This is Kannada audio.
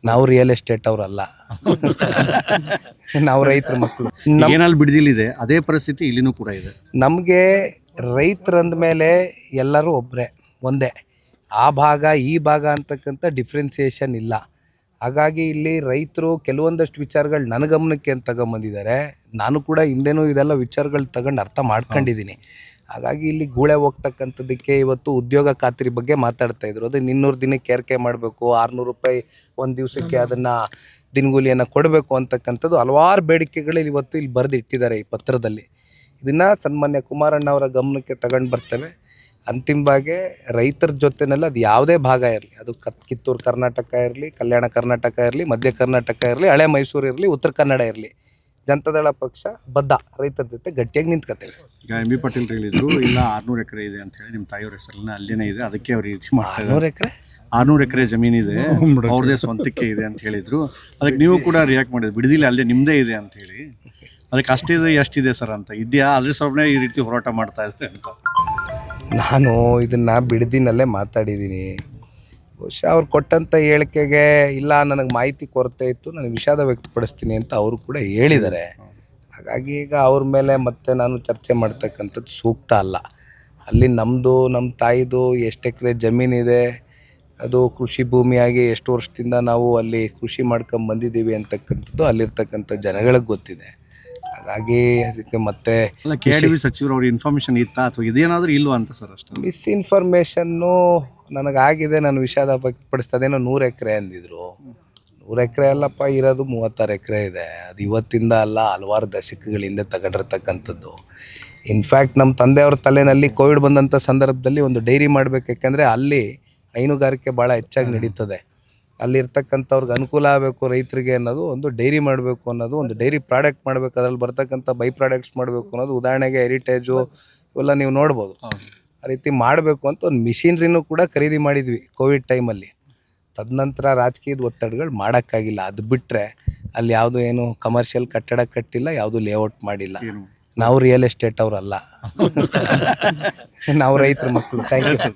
ನಾವು ರಿಯಲ್ ಎಸ್ಟೇಟ್ ಅವರಲ್ಲ. ನಾವು ರೈತರ ಮಕ್ಕಳು. ಏನಲ್ಲಿ ಬಿಡದಿಲ್ಲಿದೆ ಅದೇ ಪರಿಸ್ಥಿತಿ ಇಲ್ಲಿನೂ ಕೂಡ ಇದೆ. ನಮಗೆ ರೈತರಂದ ಮೇಲೆ ಎಲ್ಲರೂ ಒಬ್ಬರೇ, ಒಂದೇ. ಆ ಭಾಗ ಈ ಭಾಗ ಅಂತಕ್ಕಂಥ ಡಿಫ್ರೆನ್ಸಿಯೇಷನ್ ಇಲ್ಲ. ಹಾಗಾಗಿ ಇಲ್ಲಿ ರೈತರು ಕೆಲವೊಂದಷ್ಟು ವಿಚಾರಗಳು ನನ್ನ ಗಮನಕ್ಕೆ ಅಂತ ತಗೊಂಬಂದಿದ್ದಾರೆ. ನಾನು ಕೂಡ ಹಿಂದೆನೂ ಇದೆಲ್ಲ ವಿಚಾರಗಳು ತಗೊಂಡು ಅರ್ಥ ಮಾಡ್ಕೊಂಡಿದ್ದೀನಿ. ಹಾಗಾಗಿ ಇಲ್ಲಿ ಗೂಳೆ ಹೋಗ್ತಕ್ಕಂಥದ್ದಕ್ಕೆ ಇವತ್ತು ಉದ್ಯೋಗ ಖಾತ್ರಿ ಬಗ್ಗೆ ಮಾತಾಡ್ತಾಯಿದ್ರು. ಅದು 200 ದಿನಕ್ಕೆ ಏರಿಕೆ ಮಾಡಬೇಕು, 600 ರೂಪಾಯಿ ಒಂದು ದಿವಸಕ್ಕೆ ಅದನ್ನು ದಿನಗೂಲಿಯನ್ನು ಕೊಡಬೇಕು ಅಂತಕ್ಕಂಥದ್ದು ಹಲವಾರು ಬೇಡಿಕೆಗಳು ಇವತ್ತು ಇಲ್ಲಿ ಬರೆದಿಟ್ಟಿದ್ದಾರೆ ಈ ಪತ್ರದಲ್ಲಿ. ಇದನ್ನು ಸನ್ಮಾನ್ಯ ಕುಮಾರಣ್ಣ ಅವರ ಗಮನಕ್ಕೆ ತಗೊಂಡು ಬರ್ತೇವೆ. ಅಂತಿಮವಾಗಿ ರೈತರ ಜೊತೆನಲ್ಲಿ ಅದು ಯಾವುದೇ ಭಾಗ ಇರಲಿ, ಅದು ಕಿತ್ತೂರು ಕರ್ನಾಟಕ ಇರಲಿ, ಕಲ್ಯಾಣ ಕರ್ನಾಟಕ ಇರಲಿ, ಮಧ್ಯ ಕರ್ನಾಟಕ ಇರಲಿ, ಹಳೆ ಮೈಸೂರು ಇರಲಿ, ಉತ್ತರ ಕನ್ನಡ ಇರಲಿ, ಜನತಾದಳ ಪಕ್ಷ ಬದ್ಧ ರೈತರ ಜೊತೆ ಗಟ್ಟಿಯಾಗಿ ನಿಂತ್ಕೊತೇವೆ. ಈಗ ಎಂ ಬಿ ಪಾಟೀಲ್ ಹೇಳಿದ್ರು ಇಲ್ಲ 600 ಎಕರೆ ಇದೆ ಅಂತ ಹೇಳಿ ನಿಮ್ಮ ತಾಯಿಯವ್ರ ಹೆಸರನ್ನ ಅಲ್ಲೇನೇ ಇದೆ, ಅದಕ್ಕೆ ಅವ್ರು ರೀತಿ ಮಾಡ್ತಾರೆ. 600 ಎಕರೆ 600 ಎಕರೆ ಜಮೀನಿದೆ, ಅವ್ರದೇ ಸ್ವಂತಕ್ಕೆ ಇದೆ ಅಂತ ಹೇಳಿದ್ರು. ಅದಕ್ಕೆ ನೀವು ಕೂಡ ರಿಯಾಕ್ಟ್ ಮಾಡಿದ್ರು, ಬಿಡದಿಲ್ಲ ಅಲ್ಲೇ ನಿಮ್ಮದೇ ಇದೆ ಅಂತ ಹೇಳಿ. ಅದಕ್ಕೆ ಅಷ್ಟಿದೆ ಎಷ್ಟಿದೆ ಸರ್ ಅಂತ ಇದೆಯಾ, ಅದ್ರ ಸೊಬ್ಬನೇ ಈ ರೀತಿ ಹೋರಾಟ ಮಾಡ್ತಾ ಇದ್ರೆ ಅಂತ. ನಾನು ಇದನ್ನು ಬಿಡದಿನಲ್ಲೇ ಮಾತಾಡಿದ್ದೀನಿ. ಬಹುಶಃ ಅವ್ರು ಕೊಟ್ಟಂಥ ಹೇಳಿಕೆಗೆ ಇಲ್ಲ ನನಗೆ ಮಾಹಿತಿ ಕೊರತೆ ಇತ್ತು, ನನಗೆ ವಿಷಾದ ವ್ಯಕ್ತಪಡಿಸ್ತೀನಿ ಅಂತ ಅವರು ಕೂಡ ಹೇಳಿದ್ದಾರೆ. ಹಾಗಾಗಿ ಈಗ ಅವ್ರ ಮೇಲೆ ಮತ್ತೆ ನಾನು ಚರ್ಚೆ ಮಾಡ್ತಕ್ಕಂಥದ್ದು ಸೂಕ್ತ ಅಲ್ಲ. ಅಲ್ಲಿ ನಮ್ಮದು ನಮ್ಮ ತಾಯಿದು ಎಷ್ಟು ಎಕರೆ ಜಮೀನಿದೆ, ಅದು ಕೃಷಿ ಭೂಮಿಯಾಗಿ ಎಷ್ಟು ವರ್ಷದಿಂದ ನಾವು ಅಲ್ಲಿ ಕೃಷಿ ಮಾಡ್ಕೊಂಡು ಬಂದಿದ್ದೀವಿ ಅಂತಕ್ಕಂಥದ್ದು ಅಲ್ಲಿರ್ತಕ್ಕಂಥ ಜನಗಳಿಗೆ ಗೊತ್ತಿದೆ. ಹಾಗಾಗಿ ಅದಕ್ಕೆ ಮತ್ತೆ KIDB ಸಚಿವರು ಅವ್ರ ಇನ್ಫಾರ್ಮೇಷನ್ ಇತ್ತಾ ಅಥವಾ ಇದೇನಾದರೂ ಇಲ್ವಾ ಅಂತ ಸರ್ ಅಷ್ಟೇ. ಮಿಸ್ಇನ್ಫಾರ್ಮೇಷನ್ನು ನನಗಾಗಿದೆ, ನಾನು ವಿಷಾದ ವ್ಯಕ್ತಪಡಿಸ್ತದೇನೋ 100 ಎಕರೆ ಅಂದಿದ್ರು. 100 ಎಕರೆ ಅಲ್ಲಪ್ಪ, ಇರೋದು 36 ಎಕರೆ ಇದೆ. ಅದು ಇವತ್ತಿಂದ ಅಲ್ಲ, ಹಲವಾರು ದಶಕಗಳಿಂದ ತಗೊಂಡಿರ್ತಕ್ಕಂಥದ್ದು. ಇನ್ಫ್ಯಾಕ್ಟ್ ನಮ್ಮ ತಂದೆಯವ್ರ ತಲೆಯಲ್ಲಿ ಕೋವಿಡ್ ಬಂದಂಥ ಸಂದರ್ಭದಲ್ಲಿ ಒಂದು ಡೈರಿ ಮಾಡಬೇಕು, ಯಾಕೆಂದರೆ ಅಲ್ಲಿ ಹೈನುಗಾರಿಕೆ ಭಾಳ ಹೆಚ್ಚಾಗಿ ನಡೀತದೆ. ಅಲ್ಲಿರ್ತಕ್ಕಂಥವ್ರಿಗೆ ಅನುಕೂಲ ಆಗಬೇಕು ರೈತರಿಗೆ ಅನ್ನೋದು, ಒಂದು ಡೈರಿ ಮಾಡಬೇಕು ಅನ್ನೋದು, ಒಂದು ಡೈರಿ ಪ್ರಾಡಕ್ಟ್ ಮಾಡಬೇಕು, ಅದರಲ್ಲಿ ಬರ್ತಕ್ಕಂಥ ಬೈ ಪ್ರಾಡಕ್ಟ್ಸ್ ಮಾಡಬೇಕು ಅನ್ನೋದು. ಉದಾಹರಣೆಗೆ ಹೆರಿಟೇಜು ಇವೆಲ್ಲ ನೀವು ನೋಡ್ಬೋದು. ಆ ರೀತಿ ಮಾಡಬೇಕು ಅಂತ ಒಂದು ಮಿಷಿನ್ರಿನೂ ಕೂಡ ಖರೀದಿ ಮಾಡಿದ್ವಿ ಕೋವಿಡ್ ಟೈಮಲ್ಲಿ. ತದನಂತರ ರಾಜಕೀಯದ ಒತ್ತಡಗಳು ಮಾಡೋಕ್ಕಾಗಿಲ್ಲ. ಅದು ಬಿಟ್ಟರೆ ಅಲ್ಲಿ ಯಾವುದು ಏನು ಕಮರ್ಷಿಯಲ್ ಕಟ್ಟಡ ಕಟ್ಟಿಲ್ಲ, ಯಾವುದು ಲೇಔಟ್ ಮಾಡಿಲ್ಲ. ನಾವು ರಿಯಲ್ ಎಸ್ಟೇಟ್ ಅವರಲ್ಲ. ನಾವು ರೈತರ ಮಕ್ಕಳು. Thank you sir.